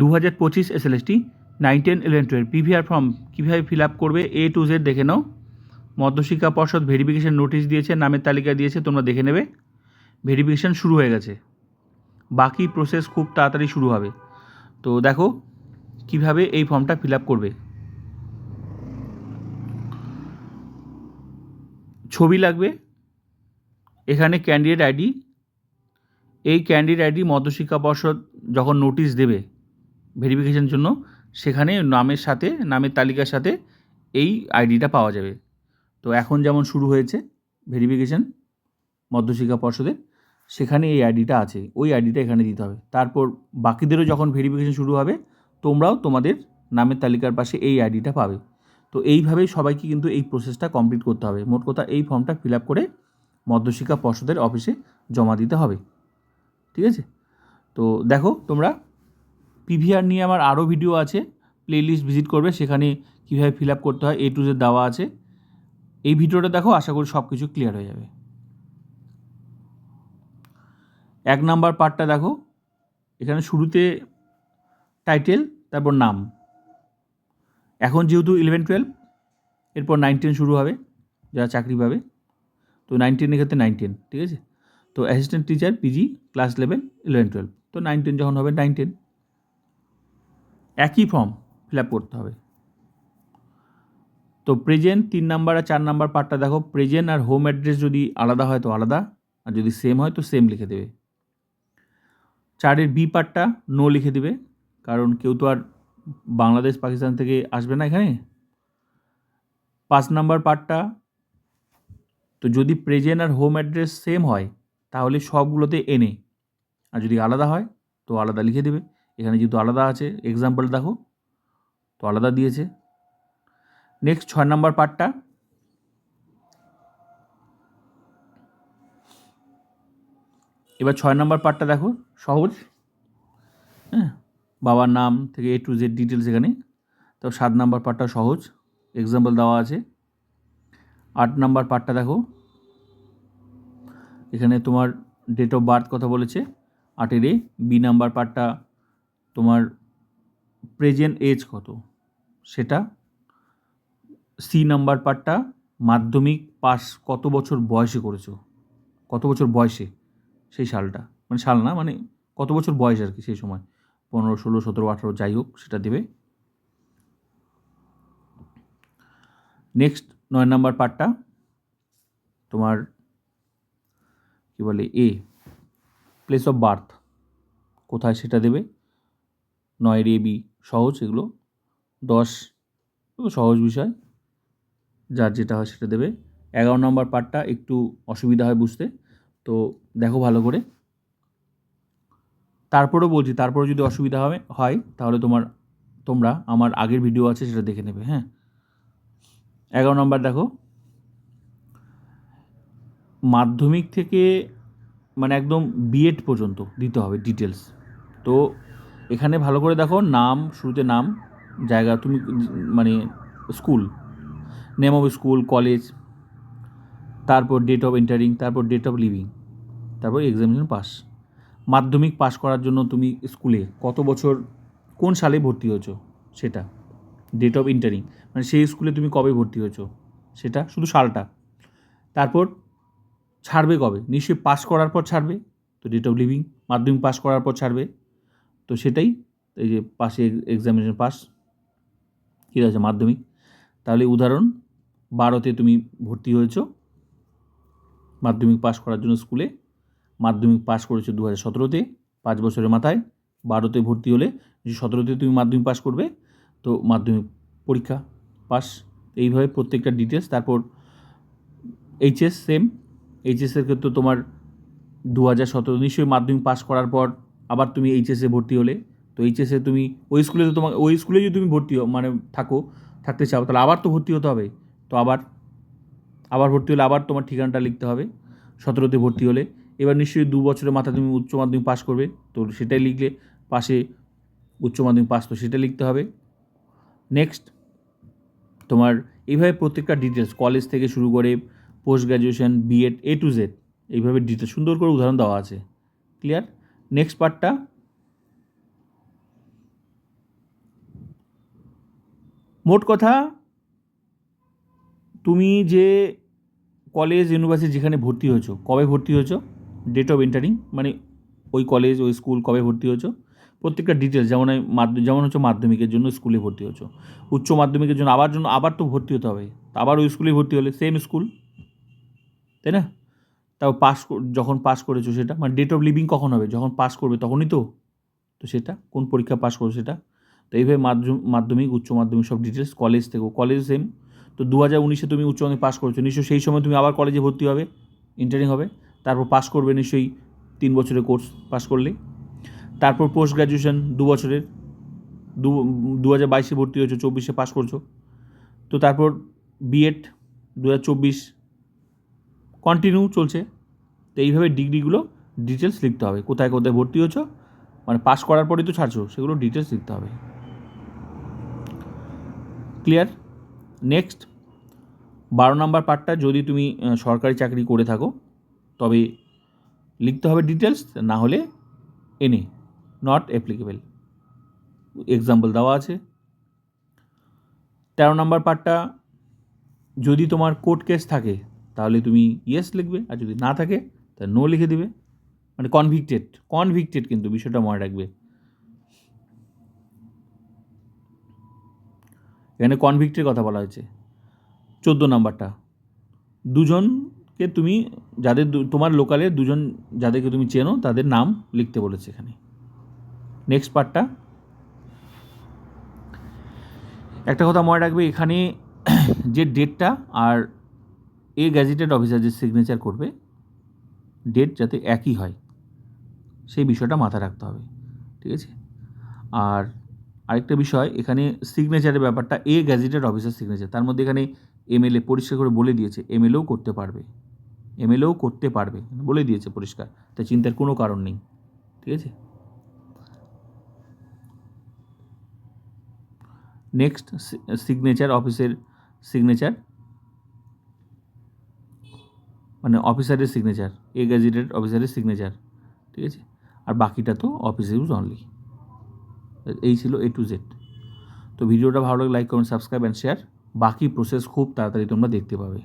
2025 SLST 9, 10, 11, 12 PVR form কীভাবে fill up করবে A to Z দেখে নাও। মধ্যশিক্ষা পর্ষদ ভেরিফিকেশন নোটিশ দিয়েছে, নামের তালিকা দিয়েছে, তোমরা দেখে নেবে। ভেরিফিকেশন শুরু হয়ে গেছে, বাকি প্রসেস খুব তাড়াতাড়ি শুরু হবে। তো দেখো কিভাবে এই ফর্মটা ফিল আপ করবে। ছবি লাগবে, এখানে ক্যান্ডিডেট আইডি। এই ক্যান্ডিডেট আইডি মধ্যশিক্ষা পর্ষদ যখন নোটিশ দেবে ভেরিফিকেশনের জন্য, সেখানে নামের সাথে, নামের তালিকার সাথে এই আইডিটা পাওয়া যাবে। তো এখন যেমন শুরু হয়েছে ভেরিফিকেশন মধ্যশিক্ষা পর্ষদের, সেখানে এই আইডিটা আছে, ওই আইডিটা এখানে দিতে হবে। তারপর বাকিদেরও যখন ভেরিফিকেশন শুরু হবে, তোমরাও তোমাদের নামের তালিকার পাশে এই আইডিটা পাবে। তো এইভাবেই সবাইকে কিন্তু এই প্রসেসটা কমপ্লিট করতে হবে। মোট কথা এই ফর্মটা ফিল আপ করে মধ্যশিক্ষা পর্ষদের অফিসে জমা দিতে হবে। ঠিক আছে? তো দেখো তোমরা পিভিআর নিয়ে আমার আরও ভিডিও আছে, প্লেলিস্ট ভিজিট করবে, সেখানে কীভাবে ফিল আপ করতে হয় A to Z দেওয়া আছে। এই ভিডিওটা দেখো, আশা করি সব কিছু ক্লিয়ার হয়ে যাবে। 1 নাম্বার পার্টটা দেখো, এখানে শুরুতে টাইটেল, তারপর নাম। এখন যেহেতু 11, 12, এরপর 9, 10 শুরু হবে, যারা চাকরি পাবে। তো 9, 10 ক্ষেত্রে 9, 10, ঠিক আছে? তো assistant teacher PG class level 11, 12, তো 9, 10 যখন হবে 9, 10 একই ফর্ম ফিল আপ করতে হবে। তো প্রেজেন্ট 3 নাম্বার আর 4 নাম্বার পার্টটা দেখো, প্রেজেন্ট আর হোম অ্যাড্রেস যদি আলাদা হয় তো আলাদা, আর যদি সেম হয় তো সেম লিখে দেবে। 4-এর বি পার্টটা নো লিখে দেবে, কারণ কেউ তো আর বাংলাদেশ পাকিস্তান থেকে আসবে না এখানে। 5 নাম্বার পার্টটা, তো যদি প্রেজেন্ট আর হোম অ্যাড্রেস সেম হয় তাহলে সবগুলোতে এনে, আর যদি আলাদা হয় তো আলাদা লিখে দেবে। এখানে যেহেতু আলাদা আছে, এক্সাম্পল দেখো, তো আলাদা দিয়েছে। নেক্সট 6 নাম্বার পার্টটা, এবার 6 নাম্বার পার্টটা দেখো, সহজ। হ্যাঁ, বাবার নাম থেকে A to Z ডিটেলস এখানে। তো 7 নাম্বার পার্টটা সহজ, এক্সাম্পল দেওয়া আছে। 8 নাম্বার পার্টটা দেখো, এখানে তোমার ডেট অফ বার্থ কথা বলেছে। 8-এর A। বি নাম্বার পার্টটা তোমার প্রেজেন্ট এজ কত সেটা। সি নাম্বার পার্টটা মাধ্যমিক পাস কত বছর বয়সে করেছো, কত বছর বয়সে, সেই সালটা, মানে সাল না, মানে কত বছর বয়স আর কি সেই সময়, 15, 16, 17, 18 যাই হোক, সেটা দেবে। নেক্সট 9 নাম্বার পার্টটা তোমার কী বলে A, প্লেস অফ বার্থ কোথায় সেটা দেবে। 9-এর A, B সহজ, এগুলো 10 সহজ বিষয়, যার যেটা হয় সেটা দেবে। 11 নম্বর পার্টটা একটু অসুবিধা হয় বুঝতে, তো দেখো ভালো করে। তারপরেও বলছি, তারপরে যদি অসুবিধা হয় তাহলে তোমরা আমার আগের ভিডিও আছে সেটা দেখে নেবে। হ্যাঁ, 11 নম্বর দেখো, মাধ্যমিক থেকে মানে একদম বিএড পর্যন্ত দিতে হবে ডিটেলস। তো এখানে ভালো করে দেখো, নাম, শুরুতে নাম, জায়গা, তুমি মানে school name of school, college, তারপর ডেট অফ এন্টারিং, তারপর ডেট অফ লিভিং, তারপর এক্সামিনেশন পাস। মাধ্যমিক পাস করার জন্য তুমি স্কুলে কত বছর, কোন সালে ভর্তি হয়েছো সেটা। ডেট অফ এন্টারিং মানে সেই স্কুলে তুমি কবে ভর্তি হয়েছো সেটা, শুধু সালটা। তারপর ছাড়বে কবে, নিশ্চয়ই পাস করার পর ছাড়বে, তো ডেট অফ লিভিং। মাধ্যমিক পাস করার পর ছাড়বে, তো সেটাই, এই যে পাশে এক্সামিনেশন পাস, কী আছে মাধ্যমিক। তাহলে উদাহরণ 12-তে তুমি ভর্তি হয়েছো মাধ্যমিক পাস করার জন্য স্কুলে, মাধ্যমিক পাস করেছো 2017-তে, 5 বছরের মাথায়। 12-তে ভর্তি হলে 17-তে তুমি মাধ্যমিক পাস করবে, তো মাধ্যমিক পরীক্ষা পাস। এইভাবে প্রত্যেকটা ডিটেলস। তারপর এইচএস সেম, এইচএসের ক্ষেত্রে তোমার 2017 নিশ্চয়ই মাধ্যমিক পাস করার পর আবার তুমি এইচএসে ভর্তি হলে, তো এইচএসে তুমি ওই স্কুলে, তো তোমার ওই স্কুলে যদি তুমি ভর্তি মানে থাকতে চাও, তাহলে আবার তো ভর্তি হতে হবে। তো আবার ভর্তি হলে আবার তোমার ঠিকানাটা লিখতে হবে। 17-তে ভর্তি হলে এবার নিশ্চয়ই 2 বছরের মাথায় তুমি উচ্চ মাধ্যমিক পাস করবে, তো সেটাই লিখলে, পাশে উচ্চ মাধ্যমিক পাস, তো সেটা লিখতে হবে। নেক্সট তোমার এইভাবে প্রত্যেকটা ডিটেলস, কলেজ থেকে শুরু করে post graduation, B Ed, A to Z, এইভাবে ডিটেলস সুন্দর করে উদাহরণ দেওয়া আছে। ক্লিয়ার? নেক্সট পার্টটা মোট কথা, তুমি যে কলেজ ইউনিভার্সিটি যেখানে ভর্তি হয়েছো, কবে ভর্তি হয়েছো, ডেট অফ এন্টারিং, মানে ওই কলেজ ওই স্কুল কবে ভর্তি হয়েছো, প্রত্যেকটা ডিটেলস, যেমন যেমন হচ্ছে মাধ্যমিকের জন্য স্কুলে ভর্তি হয়েছো, উচ্চ মাধ্যমিকের জন্য আবার তো ভর্তি হতে হবে, আবার ওই স্কুলে ভর্তি হলে সেম স্কুল, তাই না? তাও যখন পাস করেছো সেটা, মানে ডেট অফ লিভিং কখন হবে, যখন পাস করবে তখনই তো, তো সেটা কোন পরীক্ষা পাস করো সেটা। তো এইভাবে মাধ্যমিক উচ্চ মাধ্যমিক সব ডিটেলস, কলেজ থেকেও, কলেজ সেম। তো 2019 তুমি উচ্চ মাধ্যমিক পাস করেছো, নিশ্চয়ই সেই সময় তুমি আবার কলেজে ভর্তি হবে, ইন্টারিং হবে, তারপর পাস করবে নিশ্চয়ই 3 বছরের কোর্স পাস করলে, তারপর পোস্ট গ্র্যাজুয়েশন 2 বছরের, 2022 ভর্তি হয়েছো, 24 পাস করছো, তো তারপর বিএড 2024 কন্টিনিউ চলছে। তো এইভাবে ডিগ্রিগুলো ডিটেলস লিখতে হবে, কোথায় কোথায় ভর্তি হয়েছো, মানে পাস করার পরেই তো ছাড়ছো, সেগুলো ডিটেলস লিখতে হবে। ক্লিয়ার? নেক্সট 12 নম্বর পার্টটা, যদি তুমি সরকারি চাকরি করে থাকো তবে লিখতে হবে ডিটেলস, না হলে এনে নট অ্যাপ্লিকেবল, এক্সাম্পল দেওয়া আছে। 13 নম্বর পার্টটা, যদি তোমার কোর্ট কেস থাকে তাহলে তুমি ইয়েস লিখবে, আর যদি না থাকে তাহলে নো লিখে দিবে, মানে কনভিক্টেড কিন্তু বিষয়টা মনে রাখবে। এখানে কনভিক্টের কথা বলা হয়েছে। 14 নাম্বারটা, দুজনকে তুমি যাদের তোমার লোকালে দুজন যাদেরকে তুমি চেনো তাদের নাম লিখতে বলেছে এখানে। নেক্সট পার্টটা, একটা কথা মনে রাখবে, এখানে যে ডেটটা আর গেজেটেড অফিসার যে সিগনেচার করবে, ডেট যাতে একই হয় সেই বিষয়টা মাথায় রাখতে হবে, ঠিক আছে? আর আরেকটা বিষয়, এখানে সিগনেচারের ব্যাপারটা, গেজেটেড অফিসার সিগনেচার, তার মধ্যে এখানে এমএলএ পরিষ্কার করে বলে দিয়েছে, এমএলএও করতে পারবে, বলে দিয়েছে পরিষ্কার, তাই চিন্তার কোনো কারণ নেই, ঠিক আছে? নেক্সট সিগনেচার, অফিসের সিগনেচার, মানে অফিসারের সিগনেচার, গেজেটেড অফিসারের সিগনেচার, ঠিক আছে? আর বাকিটা তো অফিস ইউজ অনলি। এই ছিল A to Z। তো ভিডিওটা ভালো লাগলে like, comment, subscribe and share. বাকি প্রসেস খুব তাড়াতাড়ি তোমরা দেখতে পাবে।